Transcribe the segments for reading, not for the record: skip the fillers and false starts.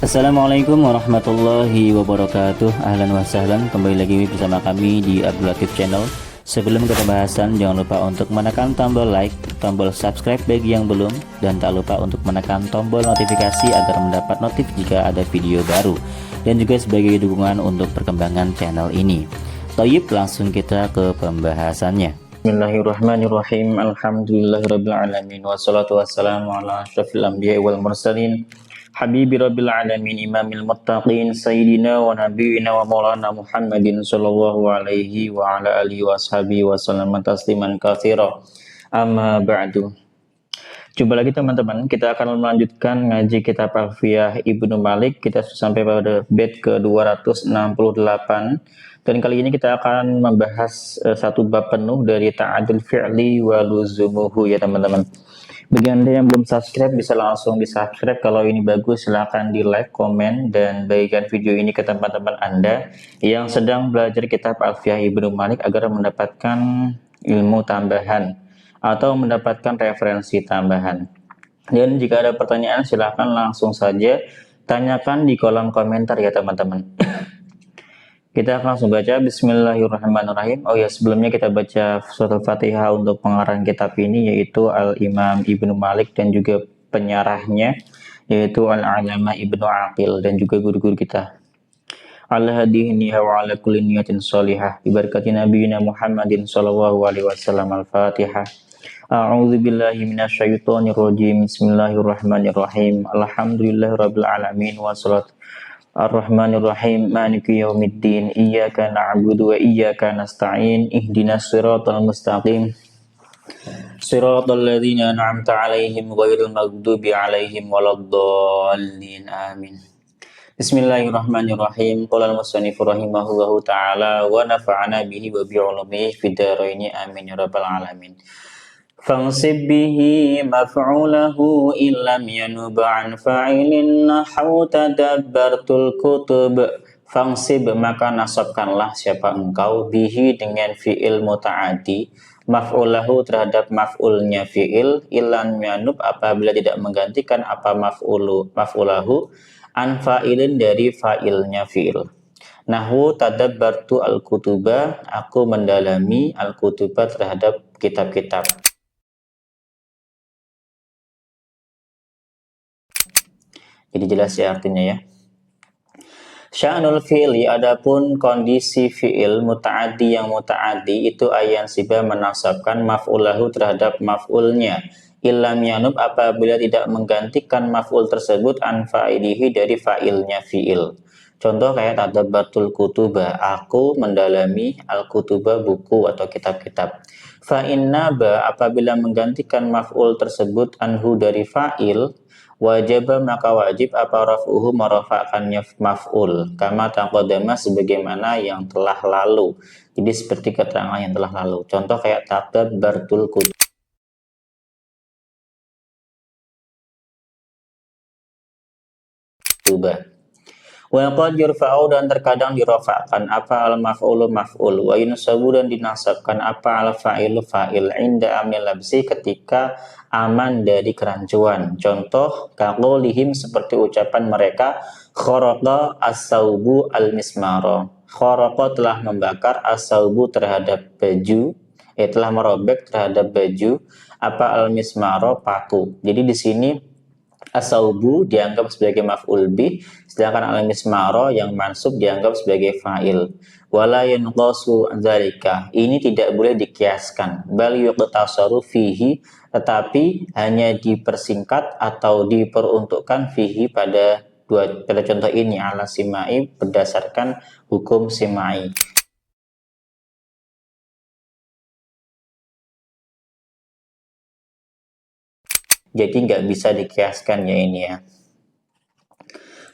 Assalamualaikum warahmatullahi wabarakatuh. Ahlan wa sahlan, kembali lagi bersama kami di Abdul Latif Channel. Sebelum ke pembahasan, jangan lupa untuk menekan tombol like, tombol subscribe bagi yang belum, dan tak lupa untuk menekan tombol notifikasi agar mendapat notif jika ada video baru, dan juga sebagai dukungan untuk perkembangan channel ini. Toyib, langsung kita ke pembahasannya. Bismillahirrahmanirrahim. Alhamdulillahirabbil alamin, wassalatu wassalamu ala asyrafil anbiya'i wal mursalin, Habibi Rabbil Alamin, Imamil Muttaqin, Sayyidina wa Nabiyina wa Maulana Muhammadin Sallallahu alaihi wa ala alihi wa ashabihi wa sallam tasliman katsira. Amma ba'du. Jumpa lagi teman-teman, kita akan melanjutkan ngaji kitab Alfiyah Ibnu Malik. Kita sampai pada bait ke-268. Dan kali ini kita akan membahas satu bab penuh dari ta'adul fi'li wa luzumuhu ya teman-teman. Bagi Anda yang belum subscribe, bisa langsung di subscribe. Kalau ini bagus, silahkan di like, komen, dan bagikan video ini ke teman-teman Anda yang sedang belajar kitab Alfiyah Ibnu Malik agar mendapatkan ilmu tambahan atau mendapatkan referensi tambahan. Dan jika ada pertanyaan, silahkan langsung saja tanyakan di kolom komentar ya teman-teman. Kita akan langsung baca. Bismillahirrahmanirrahim. Oh ya, sebelumnya kita baca surat Al-Fatihah untuk pengarang kitab ini, yaitu Al-Imam Ibnu Malik, dan juga penyarahnya yaitu Al-Alama Ibnu Aqil, dan juga guru-guru kita. Ala hadihni wa ala kulli niyatin sholihah bi barakati nabiyina Muhammadin sallallahu alaihi wasallam. Al-Fatihah. A'udzu billahi minasyaitonir rajim. Bismillahirrahmanirrahim. Alhamdulillahirabbil alamin wassalatu Ar-Rahmanir-Rahim, Maliki Yaumiddin, Iyyaka na'budu wa iyyaka nasta'in, Ihdinas siratal mustaqim, Siratal ladzina an'amta 'alaihim ghairil maghdubi 'alaihim waladdallin. Amin. Bismillahirrahmanirrahim. Qala al-musannif rahimahullahu ta'ala wa nafa'ana bihi wa bi 'ulumihi fid dharain. Amin ya rabbal alamin. Fansib bihi maf'ulahu illam yanub an fa'ilin nahwu tadabbartul kutub. Fansib, maka nasabkanlah siapa engkau bihi dengan fi'il muta'adi, maf'ulahu terhadap maf'ulnya fi'il, illam yanub apabila tidak menggantikan apa maf'ulahu an fa'ilin dari fa'ilnya fi'il. Nahwu tadabbartu al-kutuba, aku mendalami al-kutuba terhadap kitab-kitab. Jadi jelas ya artinya ya. Sya'nul fi'li, adapun kondisi fi'il muta'addi yang muta'addi itu ayan siba menasabkan maf'ulahu terhadap maf'ulnya. Illam yanub apabila tidak menggantikan maf'ul tersebut an fa'ilihi dari fa'ilnya fi'il. Contoh kayak tadabbartul kutuba, aku mendalami al-kutuba buku atau kitab-kitab. Fa'inna ba apabila menggantikan maf'ul tersebut anhu dari fa'il, wajib maka wajib apa raf'uhu merafa'kannya maf'ul kama taqaddama sebagaimana yang telah lalu. Jadi seperti keterangan yang telah lalu. Contoh kayak tadabbartul kutuba. Wa qad yurfa'u, dan terkadang dirafa'kan apa al-maf'ulu maf'ul, wa yunsabu, dan dinasabkan apa al-fa'ilu fa'il inda amil labsi ketika aman dari kerancuan. Contoh kaqaulihim seperti ucapan mereka, kharaqa as-saubu al-mismara. Kharaqa telah membakar as-saubu terhadap baju, telah merobek terhadap baju apa al-mismara paku. Jadi di sini as-saubu dianggap sebagai maf'ul bih, sedangkan al-mismara yang mansub dianggap sebagai fa'il. Wala yanqasu dzalika, ini tidak boleh dikiaskan. Bal yuqtasaru fihi, tetapi hanya dipersingkat atau diperuntukkan fihi pada contoh ini ala simai, berdasarkan hukum simai. Jadi nggak bisa dikiaskan ya ini ya.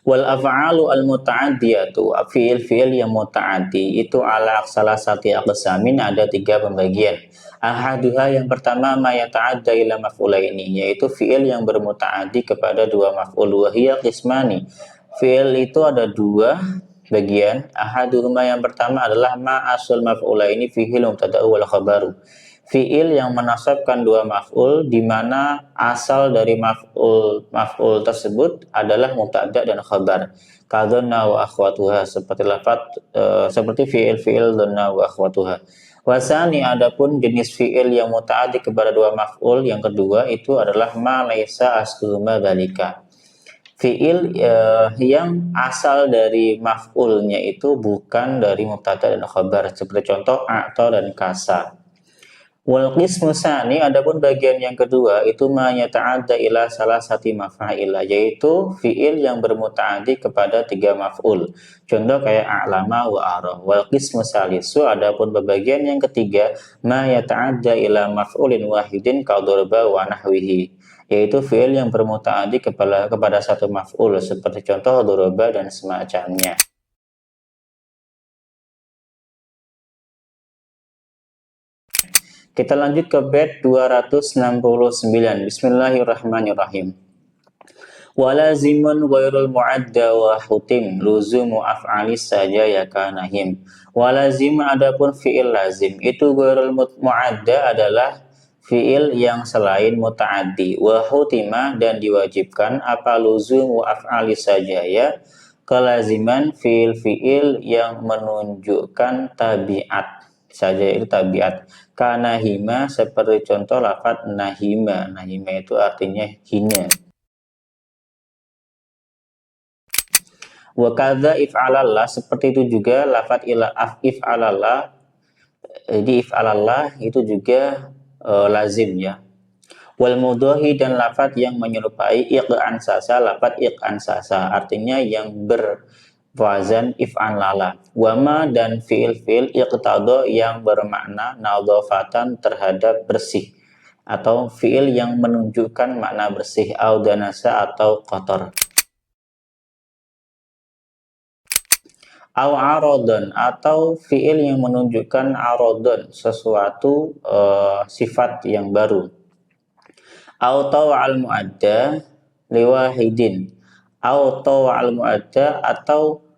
Wal af'alu al muta'addiyatu, fi'il yang muta'addi itu ala salasati aqsamin, ada 3 pembagian. Ahaduha, yang pertama, ma yata'adda ila maf'ulaini, yaitu fi'il yang bermuta'addi kepada 2 maf'ul. Wa hiya qismani, fi'il itu ada 2 bagian. Ahaduhuma, yang pertama adalah ma asul maf'ulaini fihi mubtada'u wal khabaru. fiil yang menasabkan dua maf'ul di mana asal dari maf'ul tersebut adalah mubtada dan khabar. Kadonna wa akhwatuha, seperti fiil donna wa akhwatuha. Wasani, adapun jenis fiil yang muta'addi kepada dua maf'ul yang kedua itu adalah ma laisa asluhuma dzalika. Fiil yang asal dari maf'ulnya itu bukan dari mubtada dan khabar, seperti contoh a'ta dan kasa. Wal qismu tsani, adapun bagian yang kedua itu ma yata'adda ila salasati maf'ila, yaitu fiil yang bermuta'addi kepada tiga maf'ul. Contoh kayak a'lama wa ara. Wal qismu salisu, adapun bagian yang ketiga ma yata'adda ila maf'ulin wahidin ka darba wa nahwihi, yaitu fiil yang bermuta'addi kepada satu maf'ul, seperti contoh darba dan semacamnya. Kita lanjut ke bait 269. Bismillahirrahmanirrahim. Walazimun ghairul mu'adda wa hutim luzumu af'alis saja ya kanahim. Walazim, adapun fi'il lazim itu ghairul mu'adda adalah fi'il yang selain muta'addi, wa hutima, dan diwajibkan apa luzumu af'alis saja ya, kelaziman fi'il yang menunjukkan tabiat saja, itu tabiat. Kanahima, seperti contoh lafaz nahima. Nahima itu artinya hina. Wa kadza if'alallah, seperti itu juga lafaz if'alallah. Jadi if'alallah itu juga lazim ya. Wal mudhahi, dan lafaz yang menyerupai iq'an sasa, lafaz iq'an sasa artinya yang wazan if'an lala. Wama, dan fiil iqtada yang bermakna nadhafatan, terhadap bersih, atau fiil yang menunjukkan makna bersih, au danasa, atau kotor. Au arodon, atau fiil yang menunjukkan arodon, sesuatu sifat yang baru. Au tawa'al mu'adda liwahidin, au tawa'al mu'adda, atau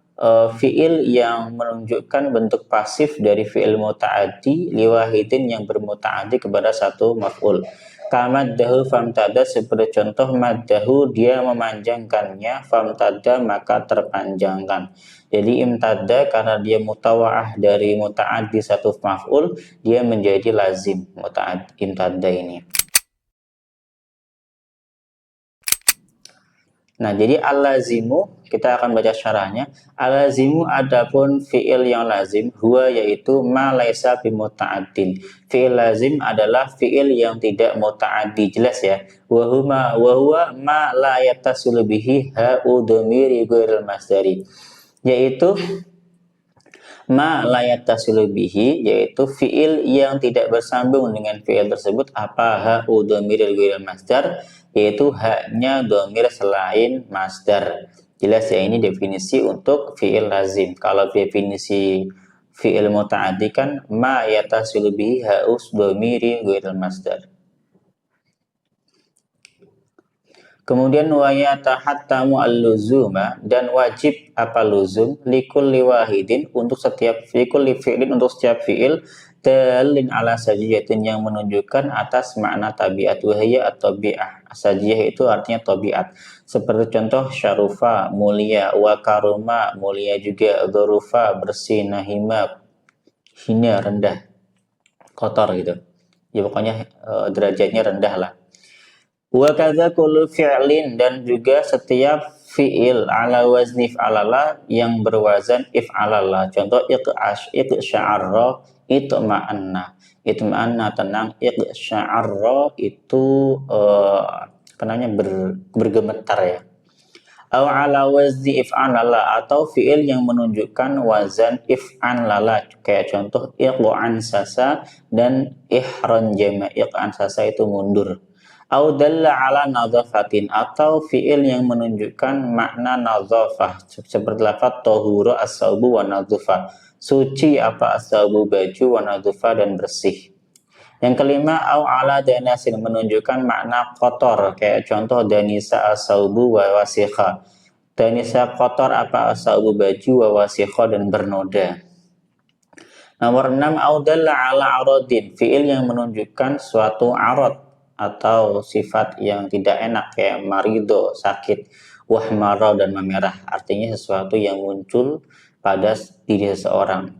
fiil yang menunjukkan bentuk pasif dari fiil muta'addi liwahidin, yang bermuta'addi kepada satu maf'ul. Kamaddahu famtada, seperti contoh maddahu, dia memanjangkannya, famtada, maka terpanjangkan. Jadi imtada karena dia mutawa'ah dari muta'addi satu maf'ul, dia menjadi lazim imtada ini. Nah, jadi al-lazimu, kita akan baca syarahnya. Al-lazimu, adapun fi'il yang lazim, huwa, yaitu ma laisa bimuta'addin. Fi'il lazim adalah fi'il yang tidak muta'addi, jelas ya. Wa huwa ma la yattasilu bihi ha'u dhamiri ghairil masdari. Yaitu ma la yattasilu bihi, yaitu fi'il yang tidak bersambung dengan fi'il tersebut apa ha'u dhamiril ghairil masdar, yaitu haknya dhamir selain masdar. Jelas ya, ini definisi untuk fi'il lazim. Kalau definisi fi'il muta'addi kan ma yattasilu bihi ha'u dhamiri ghairil masdar. Kemudian wa yatahattamu al-luzuma, dan wajib apa luzum, likulli wahidin, untuk setiap likulli fi'lin, untuk setiap fi'il, dalin ala sajiyatin, yang menunjukkan atas makna tabiat, wahya atau tabi'ah. Sajiyah itu artinya tabiat. Seperti contoh syarufa, mulia, wa karuma, mulia juga, dhurufa, bersih, nahima, hina, rendah, kotor gitu. Ya pokoknya derajatnya rendah lah. Wa kadza kullu fi'lin, dan juga setiap fi'il ala wazni if'alala, yang berwazan if'alala. Contoh iqsya'arra, itma'anna. Itma'anna, tenang. Iqsya'arra itu bergemetar ya. Aw ala wazni if'alala, atau fi'il yang menunjukkan wazan if'alala, kayak contoh iq'an sasa dan ihran jama. Iq'an sasa itu mundur. Au dalla ala nadhafatin, atau fiil yang menunjukkan makna nadhafah, seperti lafaz tahura as-saubu wa nadhafa, suci apa as-saubu, baju, wa nadhafa, dan bersih. Yang kelima, au ala danasin, menunjukkan makna kotor, kayak contoh danisa as-saubu wa wasikha, danisa kotor apa as-saubu, baju, wa wasikha, dan bernoda. Nomor 6, audalla ala aradin, fiil yang menunjukkan suatu arad atau sifat yang tidak enak kayak marido, sakit, wahmara dan memerah. Artinya sesuatu yang muncul pada diri seseorang.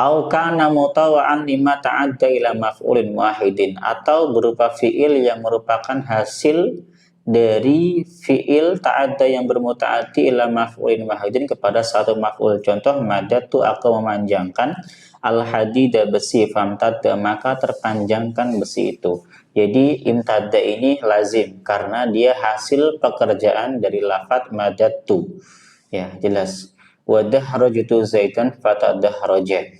Au kana mutawa'an lima ta'adda ila maf'ulin wahidin, atau berupa fiil yang merupakan hasil dari fiil ta'adda yang bermutaaddi ila maf'ulin wahidin kepada satu maf'ul. Contoh, madatu, aku memanjangkan al-hadida, besi, famtadda, maka terpanjangkan besi itu. Jadi imtadda ini lazim karena dia hasil pekerjaan dari lafadz madatu. Ya, jelas. Wadahrajutu zaitan fatadahraja.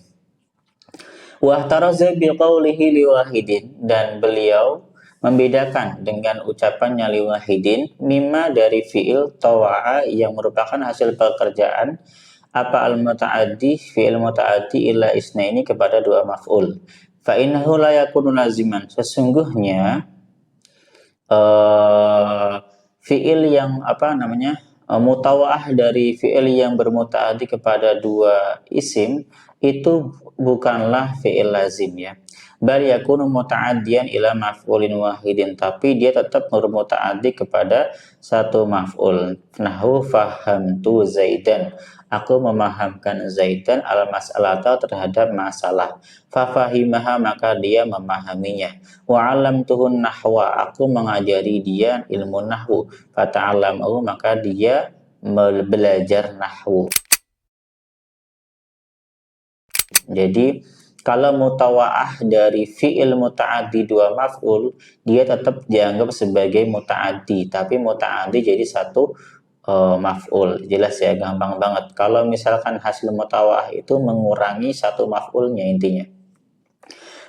Wahtaraza biqaulihi liwahidin, dan beliau membedakan dengan ucapannya liwahidin mimma dari fiil tawa'a yang merupakan hasil pekerjaan apa al-muta'addi, fiil muta'addi ila isnaini kepada dua maf'ul. Fa innahu la yakunu laziman, sesungguhnya fiil yang mutawa'ah dari fiil yang bermuta'addi kepada dua isim itu bukanlah fiil lazim ya. Bal yakunu muta'addiyan ila maf'ulin wahidin, tapi dia tetap bermuta'addi kepada satu maf'ul. Nahu fahamtu Zaidan, aku memahamkan Zaidan al-mas'alata terhadap masalah. Fafahimaha, maka dia memahaminya. Wa 'allamtuhun nahwa, aku mengajari dia ilmu nahwu. Fata'allamahu, maka dia belajar nahwu. Jadi kalau mutawa'ah dari fi'il muta'addi dua maf'ul, dia tetap dianggap sebagai muta'addi, tapi muta'addi jadi satu maf'ul. Jelas ya, gampang banget. Kalau misalkan hasil mutawa'ah itu mengurangi satu maf'ulnya intinya.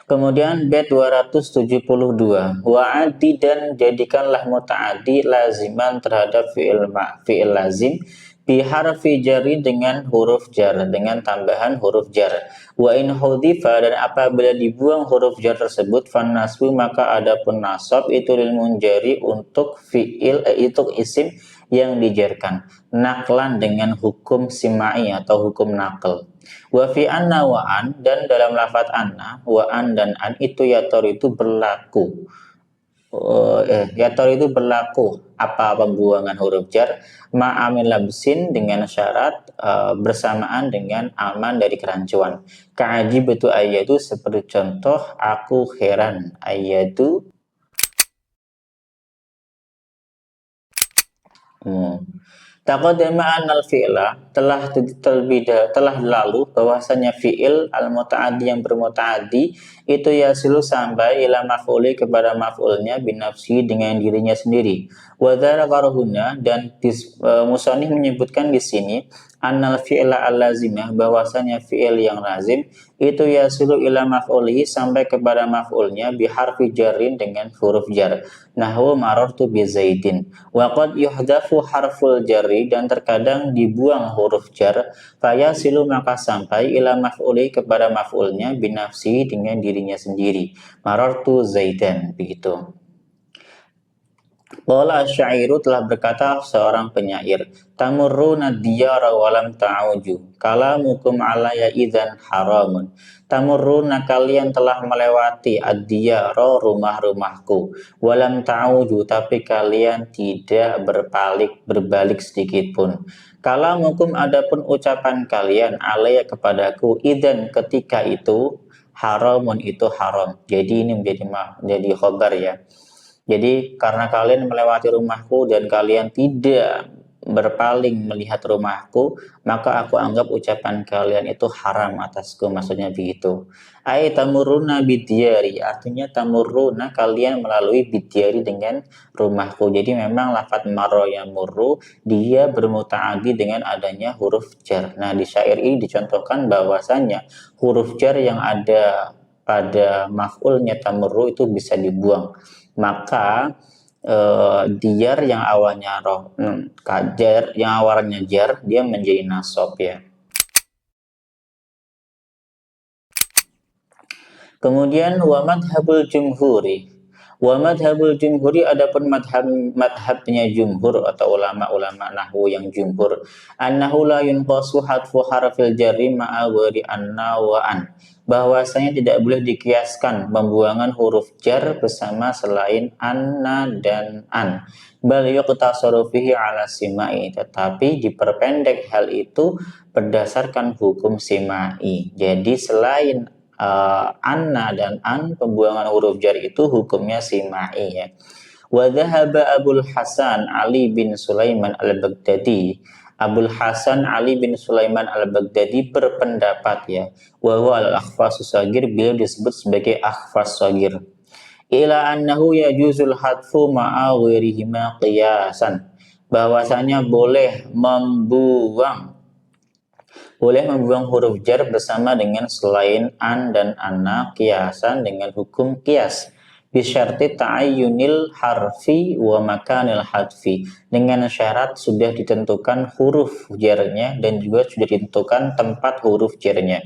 Kemudian bait 272, wa'addi, dan jadikanlah muta'addi laziman terhadap fi'il lazim biharfi jari, dengan huruf jar, dengan tambahan huruf jar. Wa in hudhifa, dan apabila dibuang huruf jar tersebut, fan nasbu, maka adapun nasab itu lil munjari untuk fiil itu isim yang dijarkan, naklan dengan hukum simai atau hukum nakal. Wa fi anna wa an, dan dalam lafaz anna, wa an dan an itu yator itu berlaku. Yator itu berlaku apa pembuangan huruf jar ma'amil labsin, dengan syarat bersamaan dengan aman dari kerancuan. Ka'ajib itu ayatu, seperti contoh aku heran, ayatu. Taqaddama anal fi'la, telah lalu bahwasanya fi'il al-muta'addi yang bermuta'addi itu yasilu sampai ila maf'uli kepada maf'ulnya binafsi, dengan dirinya sendiri. Wa dzakara huna, dan musannif menyebutkan di sini annal fi'la al-lazimah, bahwasanya fi'il yang lazim itu yasilu ila maf'ulihi, sampai kepada maf'ulnya biharfi jarrin, dengan huruf jar. Nahwu marartu bi Zaidin. Wa qad yuhdafu harful jarri, dan terkadang dibuang huruf jar, fayasilu, maka sampai ila maf'uli kepada maf'ulnya binafsi, dengan dirinya sendiri. Marartu Zaidan, begitu. Qala syairu, telah berkata seorang penyair, tamurruna diyara walam ta'uju, kalamukum alaya idzan haramun. Tamurruna, kalian telah melewati ad-diyara, rumah-rumahku, walam ta'uju, tapi kalian tidak berbalik sedikit pun. Kalamukum, adapun ucapan kalian, alaya kepadaku, idzan ketika itu, haramun itu haram. Jadi ini menjadi khobar ya. Jadi karena kalian melewati rumahku dan kalian tidak berpaling melihat rumahku, maka aku anggap ucapan kalian itu haram atasku, maksudnya begitu. Ai tamurruna bidyari, artinya tamurruna, kalian melalui bidyari, dengan rumahku. Jadi memang lafadz marra yamurru dia bermutaaddi dengan adanya huruf jar. Nah, di syair ini dicontohkan bahwasanya huruf jar yang ada pada maf'ulnya tamurru itu bisa dibuang. Maka diyar yang awalnya kajar, yang awalnya jar, dia menjadi nasab ya. Kemudian wa madhabul jumhuri, Wa madhabul jumhuri, adapun madhabnya jumhur atau ulama-ulama nahwu yang jumhur, annahu la yunqasu hadfu harfil jarri ma'a wari anna wa an, bahwasanya tidak boleh dikiaskan pembuangan huruf jar bersama selain anna dan an, bal yuqtasaru fihi ala simai, tetapi diperpendek hal itu berdasarkan hukum simai. Jadi selain anna dan an, pembuangan huruf jar itu hukumnya simai ya. Wa dhahaba Abul Hasan Ali bin Sulaiman al-Baghdadi, Abul Hasan Ali bin Sulaiman al-Baghdadi berpendapat ya, wa huwa al-akhfas sagir, beliau disebut sebagai akhfas sagir, ila annahu yajuzul hadfu ma'a ghairihima qiyasan, bahwasanya boleh membuang huruf jar bersama dengan selain an dan anna kiasan dengan hukum kias, bisyarti ta'ayyunil harfi wa makanil hadfi, dengan syarat sudah ditentukan huruf jarnya dan juga sudah ditentukan tempat huruf jarnya.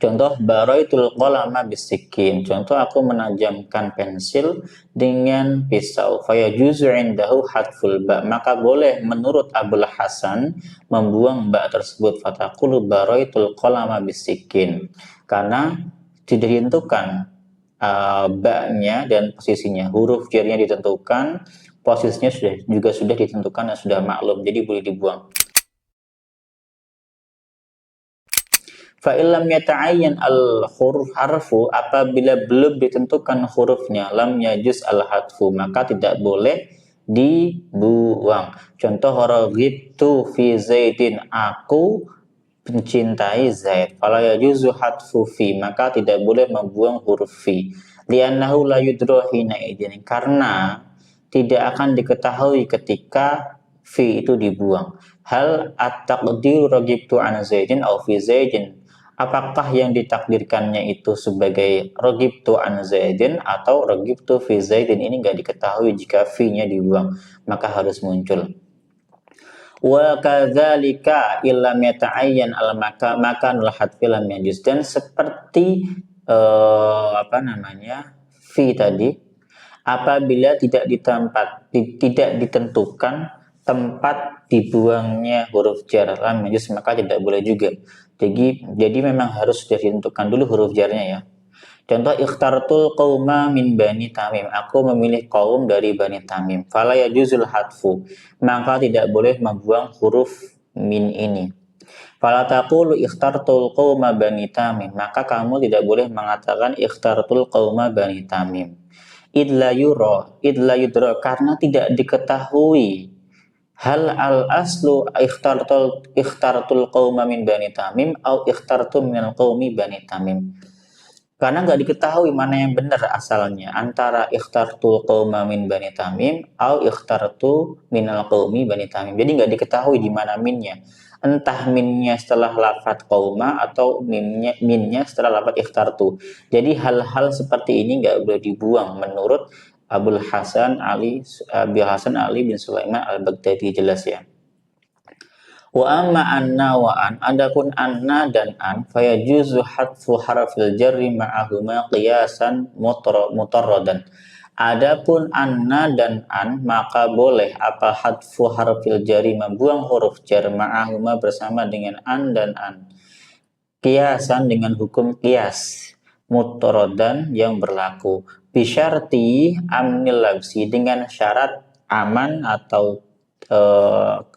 Contoh, baraitul qalama bisikin, contoh aku menajamkan pensil dengan pisau, fayajuzu indahu hadful ba, maka boleh menurut Abul Hasan membuang ba tersebut, fataqulu baraitul qalama bisikin, karena tidak ditentukan ba-nya dan posisinya, huruf jarnya ditentukan, posisinya sudah ditentukan dan sudah maklum, jadi boleh dibuang. Fa'ilam yata'ayyan al-huruf harfu, apabila belum ditentukan hurufnya, lam yajuz al-hadfu, maka tidak boleh dibuang. Contoh, raghibtu fi zaidin, aku mencintai Zaid. Fala yajuzu hadfu fi, maka tidak boleh membuang huruf fi. Li'annahu la yudra hina idin, karena tidak akan diketahui ketika fi itu dibuang. Hal at-taqdiru raghibtu an Zaidin au fi Zaidin, apakah yang ditakdirkannya itu sebagai raghibtu an Zaidin atau raghibtu fi Zaidin, ini nggak diketahui jika fi-nya dibuang, maka harus muncul. Wa kadzalika illam yata'ayyan al-makanul hadfi lam yajuz, dan seperti fi tadi, apabila tidak ditentukan tempat dibuangnya huruf jar lam yajuz, maka tidak boleh juga. Jadi memang harus sudah ditentukan dulu huruf jarnya ya. Contoh, ikhtartul qauma min bani Tamim, aku memilih kaum dari bani Tamim. Fala yajuzul hadfu, maka tidak boleh membuang huruf min ini. Fala taqulu ikhtartul qauma bani Tamim, maka kamu tidak boleh mengatakan ikhtartul qauma bani Tamim. Idla yudra, karena tidak diketahui. Hal al-aslu ikhtartul qauma min bani Tamim au ikhtartu minal qaumi bani Tamim, karena nggak diketahui mana yang benar asalnya, antara ikhtartul qauma min bani Tamim au ikhtartu minal qaumi bani Tamim. Jadi nggak diketahui di mana minnya, entah minnya setelah lafaz qauma atau minnya setelah lafaz ikhtartu. Jadi hal-hal seperti ini nggak boleh dibuang menurut Abul Hasan Ali bin Sulaiman al-Baghdadi, jelas ya. Wa amma anna wa an, adapun anna dan an, fayajuzu hadfu harfil jarri ma'ahuma qiyasan mutarradan. Adapun anna dan an, maka boleh apa hadfu harfil jarri, membuang huruf jar, ma'ahuma bersama dengan an dan an, qiyasan dengan hukum qiyas, mutarradan yang berlaku, bisyarti amnil labsi, dengan syarat aman atau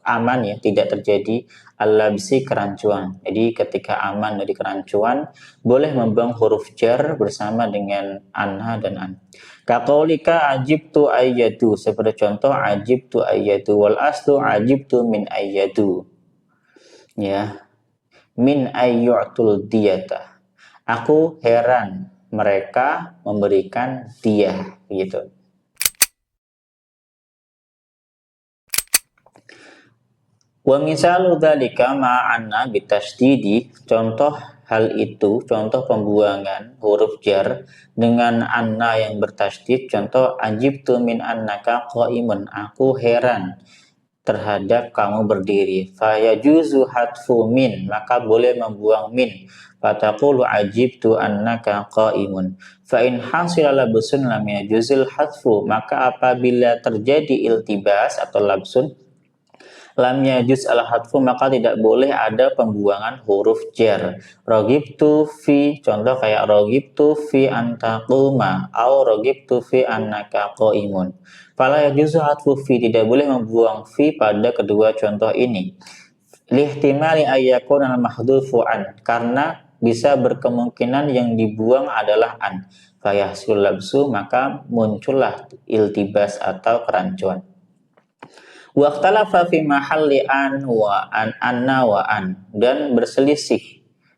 aman ya, tidak terjadi al-labsi, kerancuan. Jadi ketika aman dari kerancuan, boleh membuang huruf jar bersama dengan anha dan an. Kaqaulika ajibtu ayyadu, seperti contoh ajibtu ayyadu, wal aslu ajibtu min ayyadu ya, min ayyu'tul diyata, aku heran mereka memberikan diyah gitu. Wa misalu dzalika ma'anna bitasydidi, contoh hal itu, contoh pembuangan huruf jar dengan anna yang bertasydid, contoh ajibtu min annaka qaimun, aku heran terhadap kamu berdiri. Fayajuzu hatfu min, maka boleh membuang min. Fataqulu ajibtu annaka qa'imun. Fa in hasila labsun lam yajuzil hatfu, maka apabila terjadi iltibas atau labsun lam yajuz al hatfu, maka tidak boleh ada pembuangan huruf jar. Ragibtu fi, contoh kayak ragibtu fi antaquma au ragibtu fi annaka qaimun. Fala yajuzu hatfu fi, tidak boleh membuang fi pada kedua contoh ini. Lihtimali ayyakuna al mahdhufu an, karena bisa berkemungkinan yang dibuang adalah an. Fayahsul labsu, maka muncullah iltibas atau kerancuan. Waqtalafa fi mahalli an wa an anna wa an, dan berselisih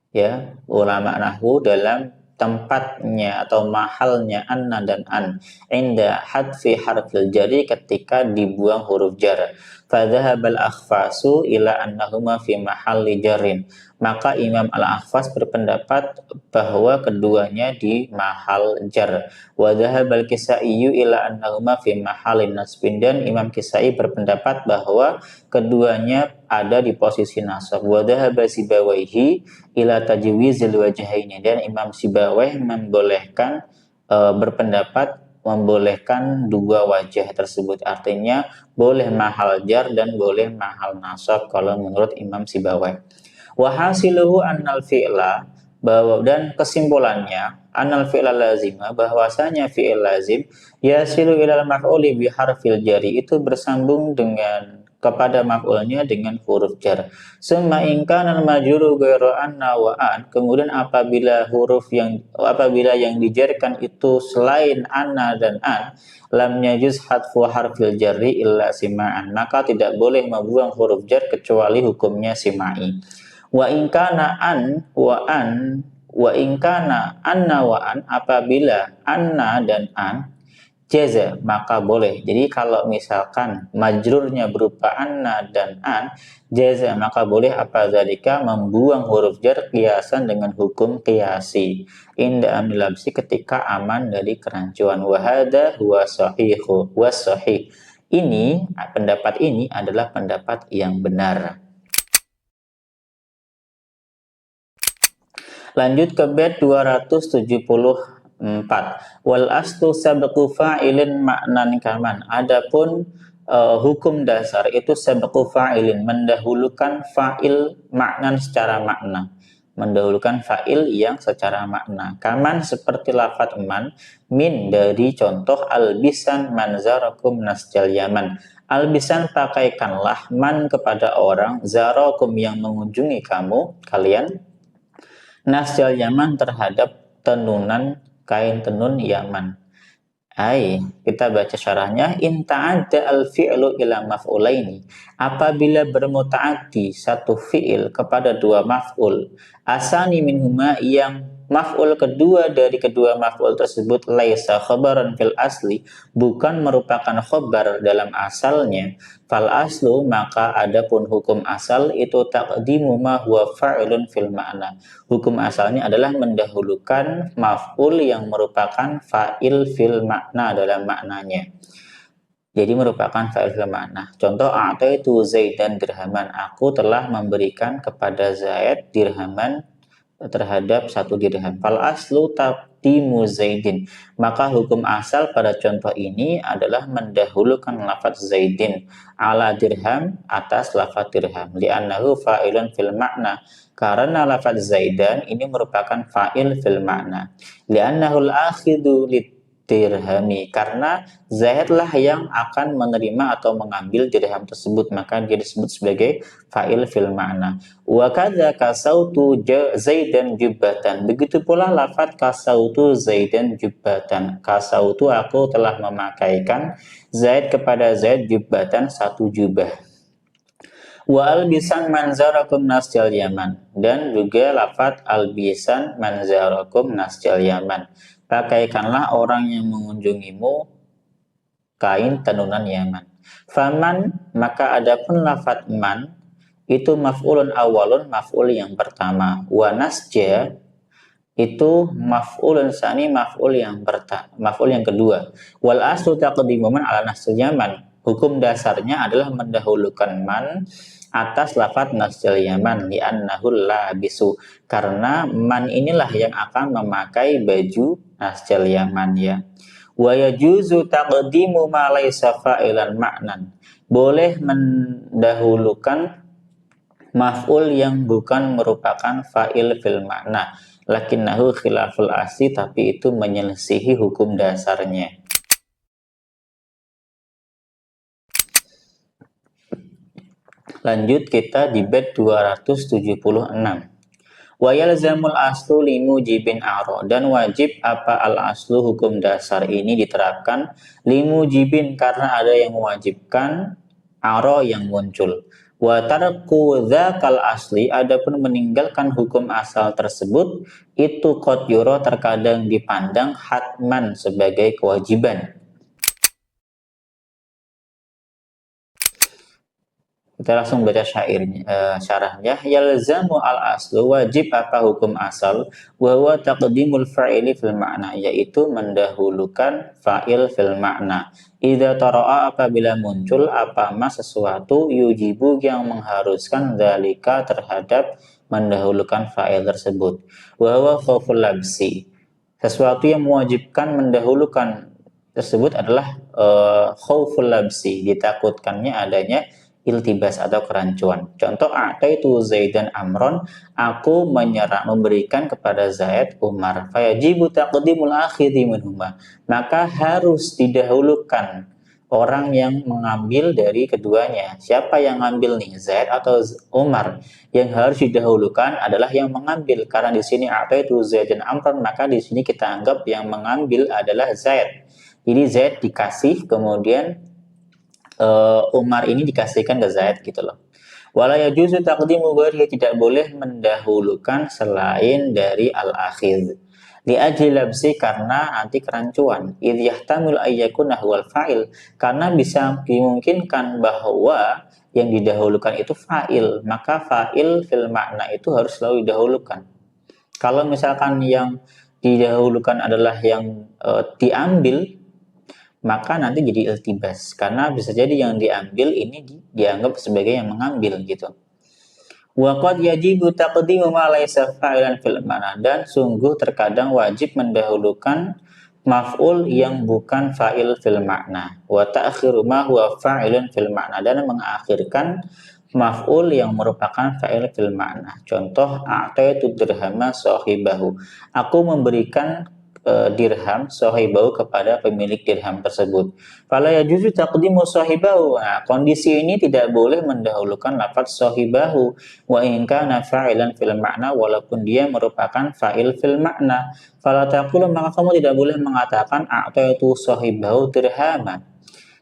ya ulama nahwu dalam tempatnya atau mahalnya anna dan an inda hadfi harfil jari, ketika dibuang huruf jar. Fadhahabal akhfasu ila annahuma fi mahalli jarin, maka Imam Al-Akhfas berpendapat bahwa keduanya di mahal jar. Wa dhahabal Kisaiyu ila annahuma fi mahalin nasbin, dan Imam Kisai berpendapat bahwa keduanya ada di posisi nasab. Wa dhahaba Sibawaihi ila tajwizil wajhaini, dan Imam Sibawai membolehkan berpendapat membolehkan dua wajah tersebut, artinya boleh mahal jar dan boleh mahal nasab kalau menurut Imam Sibawai. Wa hasiluhu annal fi'la, bahwa dan kesimpulannya annal fi'la lazima, bahwasanya fi'il lazim yasilu ilal maf'uli bi harfil jari, itu bersambung dengan kepada maf'ulnya dengan huruf jar. Summa in kana al-majruru ghairu anna wa an, kemudian apabila yang dijarkan itu selain anna dan an, lam yajuz hadfu harfil jarri illa sima'an, maka tidak boleh membuang huruf jar kecuali hukumnya sima'i. Wa in kana an wa an wa in kana anna wa an, apabila anna dan an jaza, maka boleh. Jadi kalau misalkan majrurnya berupa anna dan an, jaza, maka boleh apa zalika, membuang huruf jar qiyasan dengan hukum qiyasi inda amnilabsi, ketika aman dari kerancuan. Wa hadha huwa sahihu was sahih, ini pendapat ini adalah pendapat yang benar. Lanjut ke bait 274. Wal aslu sabqu fa'ilin maknan kaman, adapun hukum dasar itu sabqu fa'ilin, mendahulukan fa'il maknan secara makna, mendahulukan fa'il yang secara makna. Kaman seperti lafadz man, min dari contoh albisan manzarakum nasjal yaman, albisan pakaikanlah, man kepada orang, zarakum yang mengunjungi kamu kalian, nasjal yaman terhadap tenunan kain tenun Yaman. Kita baca syarahnya. In ta'adda al-fi'lu ila maf'ulaini, apabila bermutaaddi satu fi'il kepada dua maf'ul, asani minhuma, yang maf'ul kedua dari kedua maf'ul tersebut laisa khabaran fil asli, bukan merupakan khabar dalam asalnya, fal aslu, maka adapun hukum asal itu taqdimu ma huwa fa'ilun fil ma'na, hukum asalnya adalah mendahulukan maf'ul yang merupakan fa'il fil makna dalam maknanya. Jadi merupakan fa'il fil makna. Contoh, a'taitu Zaidan dirhaman, aku telah memberikan kepada Zaid dirhaman terhadap satu dirham. Fal aslu taqdimu Zaidin, maka hukum asal pada contoh ini adalah mendahulukan lafaz Zaidin ala dirham, atas lafaz dirham, li'annahu fa'ilun fil makna, karena lafaz Zaidan ini merupakan fa'il fil makna, li'annahu al-akhidhu dirhami, karena Zaid lah yang akan menerima atau mengambil dirham tersebut, maka dia disebut sebagai fa'il fil ma'na. Wa kadza kasautu Zaidan jubbatan, begitu pula lafaz kasautu Zaidan jubbatan, kasautu aku telah memakaikan Zaid kepada Zaid jubbatan satu jubah. Wa albisan manzarakum nasjal yaman, dan juga lafaz albisan manzarakum nasjal yaman, pakaikanlah orang yang mengunjungimu kain tenunan Yaman. Faman, maka adapun lafaz man itu maf'ulun awalun, maf'ul yang pertama. Wa nasja itu maf'ulun sani, maf'ul yang kedua. Wal aslu taqdimu man ala nasjal yaman, Hukum dasarnya adalah mendahulukan man atas lafadz nasjal yaman li'annahu labisu, karena man inilah yang akan memakai baju nasjal yaman ya. Wa yajuzu taqdimu ma laysa fa'ilan ma'nan. Boleh mendahulukan maf'ul yang bukan merupakan fa'il fil makna. Lakinnahu khilaful asli, tapi itu menyelisihi hukum dasarnya. Lanjut kita di bait 276. Wa yalzamul aslu limujibin aro, dan wajib apa al aslu hukum dasar ini diterapkan limujibin karena ada yang mewajibkan, aro yang muncul. Wa tarku dzakal asli, adapun meninggalkan hukum asal tersebut itu qad yura terkadang dipandang hatman sebagai kewajiban. Kita langsung baca syairnya, syarahnya. Yalzamu al aslu, wajib apa hukum asal, wa huwa taqdimul fa'ili fil ma'na, yaitu mendahulukan fa'il fil ma'na. Idza tara'a, apabila muncul apa mas sesuatu yujibu yang mengharuskan dzalika terhadap mendahulukan fa'il tersebut. Wa huwa khauful labsi, sesuatu yang mewajibkan mendahulukan tersebut adalah khauful labsi, ditakutkannya adanya iltibas atau kerancuan. Contoh, ataitu Zaidan Amron, aku memberikan kepada Zaid Umar. Fayajibu taqdimul akhidhi minhuma, maka harus didahulukan orang yang mengambil dari keduanya. Siapa yang ngambil nih, Zaid atau Umar? Yang harus didahulukan adalah yang mengambil, karena di sini ataitu Zaidan Amron, maka di sini kita anggap yang mengambil adalah Zaid. Jadi Zaid dikasih, kemudian Umar ini dikasihkan ke Zaid gitu loh. Wala yajuzu taqdimu ghairihi, tidak boleh mendahulukan selain dari al-akhidh. Li ajli labsi, karena anti kerancuan. Idh yahtamil ayyakuna huwal fa'il, karena bisa dimungkinkan bahwa yang didahulukan itu fa'il, maka fa'il fil makna itu harus selalu didahulukan. Kalau misalkan yang didahulukan adalah yang diambil, maka nanti jadi iltibas, karena bisa jadi yang diambil ini dianggap sebagai yang mengambil gitu. Wa qad yajibu taqdimu ma laysa fa'ilan fil ma'na, dan sungguh terkadang wajib mendahulukan maf'ul yang bukan fa'il fil ma'na, wa ta'khiru ma huwa fa'ilun fil ma'na, dan mengakhirkan maf'ul yang merupakan fa'il fil ma'na. Contoh, a'taitu dirhama sahibahu, aku memberikan dirham sahibahu kepada pemilik dirham tersebut. Fala yajuzu taqdimu sahibahu. Nah, kondisi ini tidak boleh mendahulukan lafaz sahibahu wa in kana fa'ilan fil ma'na, walaupun dia merupakan fa'il fil ma'na. Fala taqulu, maka kamu tidak boleh mengatakan a'taitu sahibahu dirhama.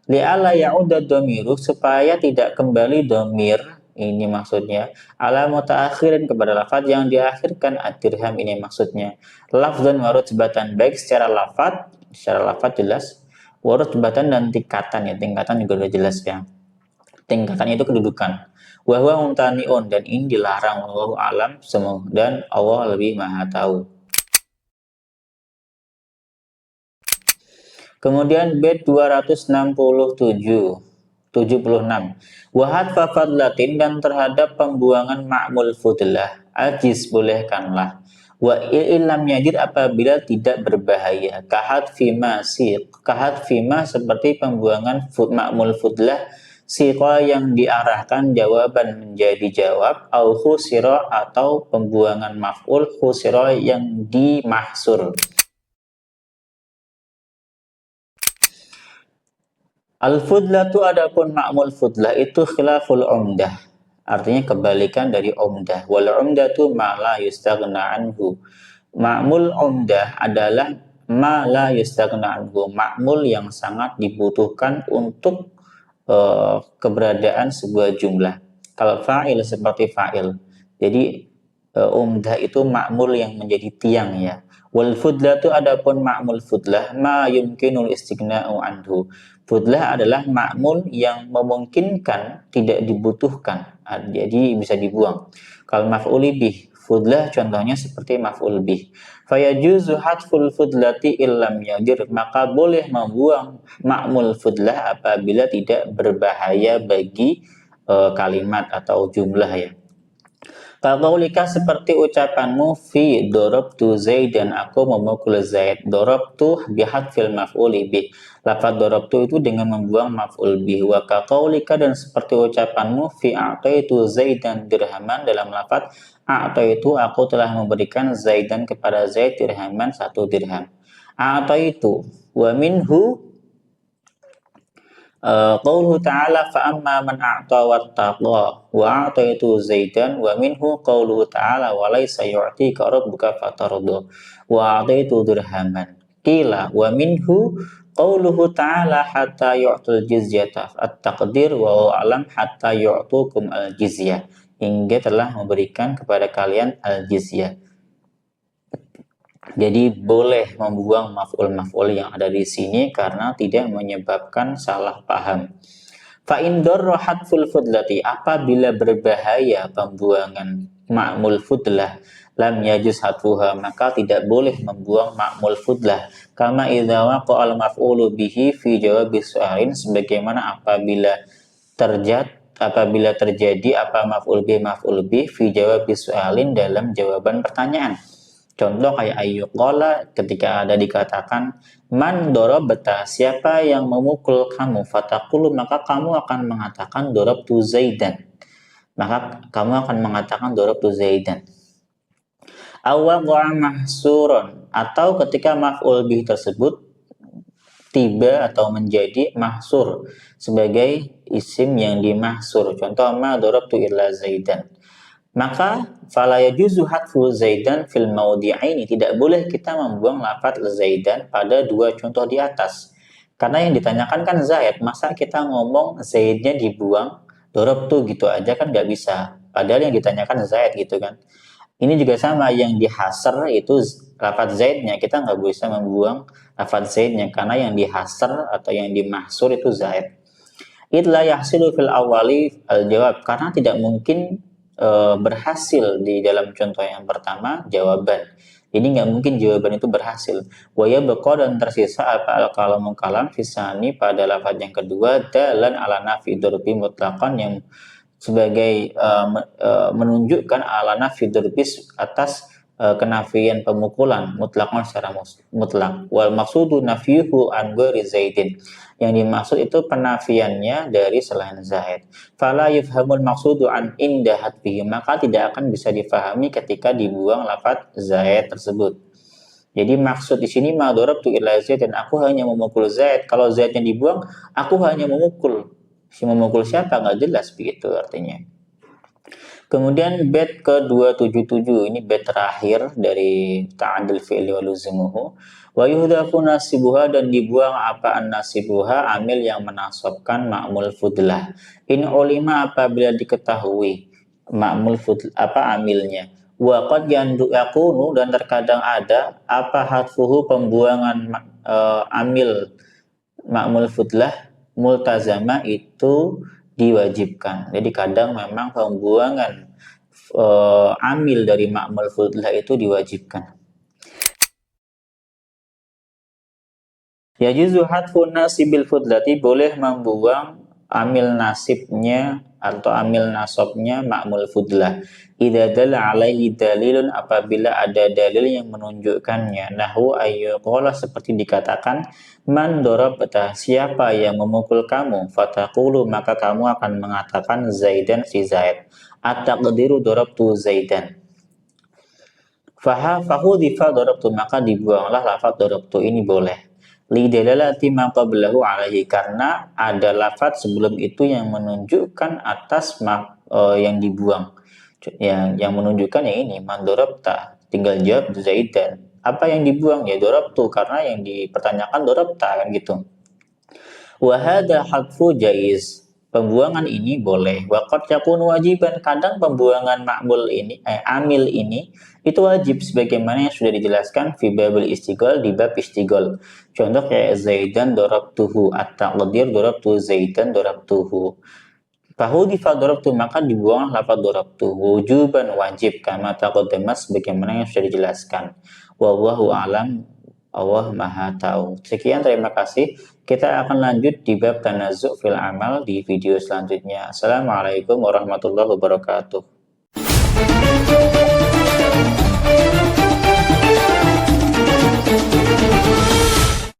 Li'alla ya'udda dhamiru, supaya tidak kembali dhamir, ini maksudnya, ala mutaakhirin, kepada lafaz yang diakhirkan, ad-dirham ini maksudnya. Lafzan wa rutbatan, baik secara lafaz jelas, wa rutbatan, dan tingkatan ya, tingkatan juga udah jelas ya. Tingkatannya itu kedudukan. Wa huwa mumtani'un, dan ini dilarang, wallahu alam, dan Allah lebih maha tahu. Kemudian bait 276. Wahad fafadlatin, dan terhadap pembuangan ma'mul fudlah, ajiz bolehkanlah. Wa illam yajid, apabila tidak berbahaya. Kahad fima seperti pembuangan ma'mul fudlah, siqa yang diarahkan jawaban menjadi jawab, au khusira, atau pembuangan maf'ul khusira yang dimahsur. Al-fudlatu, adapun ma'mul fudlah itu khilaful umdah, artinya kebalikan dari umdah. Wal umdatu ma la yustaghna anhu. Ma'mul umdah adalah ma la yustaghna anhu, ma'mul yang sangat dibutuhkan untuk keberadaan sebuah jumlah. Kalau fa'il seperti fa'il. Jadi umdah itu ma'mul yang menjadi tiang ya. Wal fudlatu, adapun ma'mul fudlah ma yumkinul istighna'u anhu. Fudlah adalah ma'mul yang memungkinkan tidak dibutuhkan, jadi bisa dibuang. Kalau maf'ul bih, fudlah contohnya seperti maf'ul bih. Fayajuzu hatful fudlati illam yadir, maka boleh membuang ma'mul fudlah apabila tidak berbahaya bagi kalimat atau jumlah ya. Kaqaulika seperti ucapanmu fi darabtu Zaidan, aku memukul Zaid. Darabtu bihadfil maf'uli bih. Lafaz darabtu itu dengan membuang maf'ul bih. Wa kaqaulika dan seperti ucapanmu fi a'taitu Zaidan dirhaman, dalam lafaz a'taitu aku telah memberikan Zaidan kepada Zaid dirhaman 1 dirham. A'taitu wa minhu qauluhu ta'ala fa amma man a'ta wattaqa wa a'taitu Zaidan, wa minhu qauluhu ta'ala wa laysa yu'tika rabbuka fatarda wa a'taitu dirhaman. Qila wa minhu qauluhu ta'ala hatta yu'tul jizyata, at-taqdir wa alam hatta yu'tukum al-jizyah, hingga telah memberikan kepada kalian al-jizyah. Jadi boleh membuang maf'ul yang ada di sini karena tidak menyebabkan salah paham. Fa in darra hadful fudlati, apabila berbahaya pembuangan ma'mul fudlah, lam yajuz hadfuha, maka tidak boleh membuang ma'mul fudlah. Kama idza waqa'a al-maf'ulu bihi fi jawabi su'alin, sebagaimana apabila terjadi apa maf'ul bih fi jawabi su'alin, dalam jawaban pertanyaan. Contoh kayak ayyuqala, ketika ada dikatakan man darabta, siapa yang memukul kamu, fataqulu, maka kamu akan mengatakan darabtu Zaidan, maka kamu akan mengatakan darabtu Zaidan. Awwaqa mahsuron, atau ketika maf'ul bih tersebut tiba atau menjadi mahsur sebagai isim yang dimahsur. Contoh ma darabtu illa Zaidan. Maka fala yajuzu hadfu Zaidan fil mawdi'aini, tidak boleh kita membuang lafaz Zaidan pada dua contoh di atas. Karena yang ditanyakan kan Zaid, masa kita ngomong Zaidnya dibuang, darabtu gitu aja kan nggak bisa. Padahal yang ditanyakan Zaid gitu kan. Ini juga sama, yang dihasar itu lafaz Zaidnya, kita nggak bisa membuang lafaz Zaidnya karena yang dihasar atau yang dimahsur itu Zaid. Idla yahsilu fil awali al-jawab, karena tidak mungkin berhasil di dalam contoh yang pertama jawaban. Jadi nggak mungkin jawaban itu berhasil. Waya beko, dan tersisa apa al-kalamu kalam fisani pada lafaz yang kedua, dalan ala nafi durbi mutlaqan, yang sebagai menunjukkan ala nafi durbi atas kenafian pemukulan mutlaqan secara mutlak. Wal maksudu nafiyuhu an ghairi Zaidin, yang dimaksud itu penafiannya dari selain Zaid. Fala yufhamul maksudu an inda hadfihi, maka tidak akan bisa difahami ketika dibuang lafaz Zaid tersebut. Jadi maksud di sini ma darabtu illa Zaid, dan aku hanya memukul Zaid. Kalau Zaidnya dibuang, aku hanya memukul. Si memukul siapa nggak jelas, begitu artinya. Kemudian bait ke-277, ini bait terakhir dari ta'adul fi'li wa luzimuhu. Wa yuhdafu nasibuha, dan dibuang apa an-nasibuha, amil yang menasabkan ma'mul fudlah. In ulima, apabila diketahui ma'mul fudlah apa amilnya. Wa qad yakunu, dan terkadang ada apa hadfuhu, pembuangan amil ma'mul fudlah multazama, itu diwajibkan. Jadi kadang memang pembuangan amil dari ma'mul fudlah itu diwajibkan. Yajuzu hadfun nasibil fudlati, boleh membuang amil nasibnya atau amil nasabnya ma'mul fudlah. Idza dalla alaihi dalilun, apabila ada dalil yang menunjukkannya. Nahwu ayyuqala, seperti dikatakan man darabta, siapa yang memukul kamu, fataqulu, maka kamu akan mengatakan Zaidan, si Zaid. At-taqdiru darabtu Zaidan. Fahudhifa darabtu, maka dibuanglah lafaz darabtu ini boleh. Lidalalati ma qablahu alaihi, karena ada lafaz sebelum itu yang menunjukkan atas yang dibuang. Yang menunjukkan yang ini man darabta, tinggal jawab Zaidan. Apa yang dibuang? Ya darabtu, karena yang dipertanyakan darabta kan gitu. Wa hadza hadfu jaiz, pembuangan ini boleh. Wa qad yakunu wajiban, kadang pembuangan ma'mul ini amil ini itu wajib, sebagaimana yang sudah dijelaskan fi babil istighol, di bab istighol. Contoh kayak Zaidan darabtuhu, at-taqdir darabtu Zaidan darabtuhu. Fahudifa darabtu, maka dibuang lafaz darabtu wujuban wajib kama taqaddama sebagaimana yang sudah dijelaskan. Wallahu a'lam, Allah Maha tahu. Sekian, terima kasih. Kita akan lanjut di bab tanazzu' fil amal di video selanjutnya. Assalamualaikum warahmatullahi wabarakatuh.